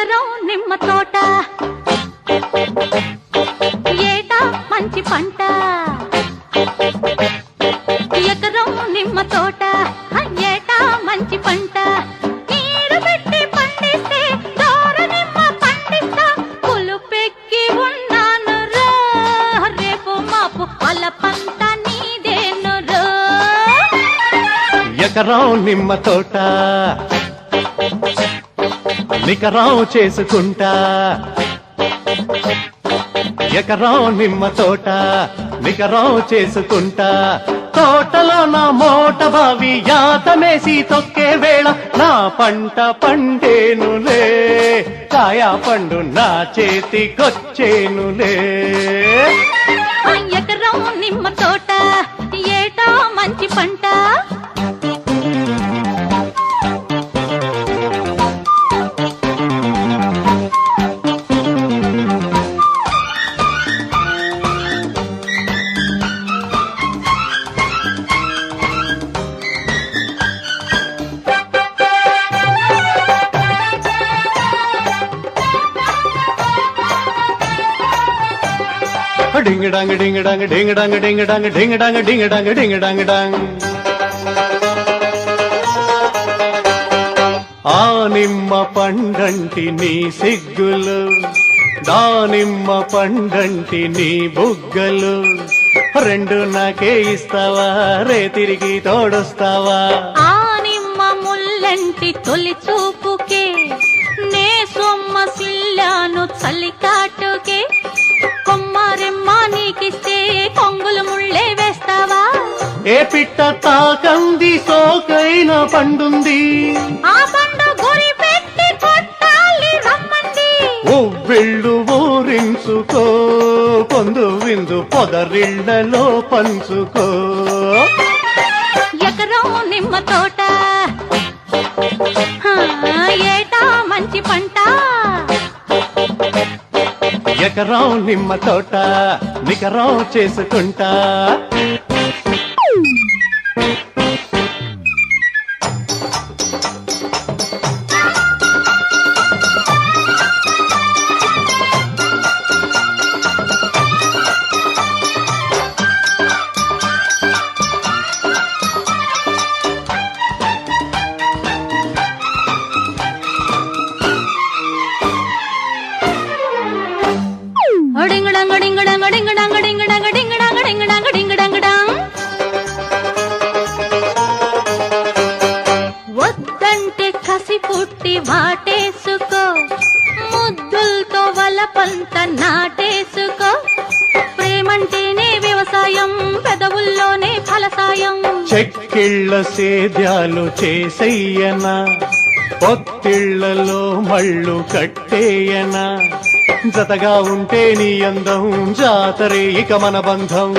ఎకరం నిమ్మ తోట ఏటా మంచి పంట ఎకరం నిమ్మ తోట ఏటా మంచి పంట నీరు పెట్టి పండిస్తే దోర నిమ్మ పండిస్తా పులుపెక్కి ఉన్నాను రా రేపు మాపు వాళ్ళ పంట నీదేను రా ఎకరం నిమ్మ తోట నికరం చేసుకుంటా ఎకరం నిమ్మ తోట నికరం చేసుకుంటా తోటలో నా మోట బావి యాతమేసి తొక్కే వేళ నా పంట పండేనులే కాయా పండు నా చేతికొచ్చేనులే ఎకరం నిమ్మ తోట ఏటా మంచి పంట ding dong ding dong ding dong ding dong ding dong ding dong ding dong dong ఆ నిమ్మ పండంటి నీ సిగ్గులు దానిమ్మ పండంటి నీ బుగ్గలు రెండు నాకే ఇస్తావా రే తిరిగి తోడొస్తావా ఆ నిమ్మ ముల్లంటి తొలి చూపుకే నే సొమ్మ సిల్లాను చల్లికాటుకే కొమ్మారెమ్మ నీకిస్తే కొంగులు ముళ్ళే వేస్తావా ఏ పిట్ట తాకంది సోకైన పండుంది ఆ పండు గురి పెట్టి కొట్టాలి రమ్మంది ఉవ్విళ్ళు ఊరించుకో పొందు విందు పొదరిళ్లలో పంచుకో ఎకరం నిమ్మ తోట ఏటా మంచి పంట ఎకరం నిమ్మ తోట నికరం చేసుకుంటా వద్దంటే కసి పుట్టి వాటేసుకో ముద్దులతో వలపంత నాటేసుకో ప్రేమంటేనే వ్యవసాయం పెదవుల్లోనే ఫలసాయం చెక్కిళ్ళ సేద్యాలు చేసెయ్యనా పొత్తిళ్లలో మళ్ళు కట్టేయనా జతగా ఉంటే నీ అందం జాతరే ఇక మన బంధం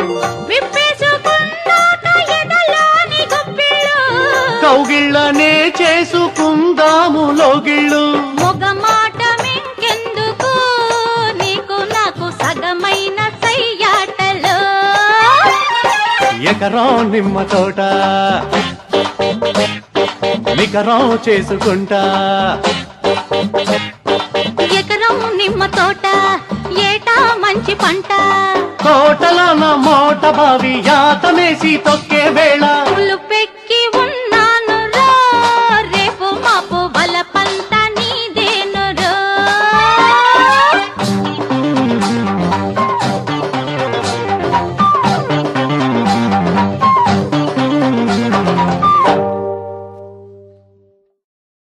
కౌగిళ్ళనే చేసుకుందాము లోగిళ్ళు మొగ మాట మింకెందుకు నీకు నాకు సగమైన సయ్యాటలో ఎకరం నిమ్మ తోట నికరం చేసుకుంటా ఎకరం నిమ్మ తోట ఏటా మంచి పంట తోటలో నా మోట బావి యాతమేసి తొక్కే వేళ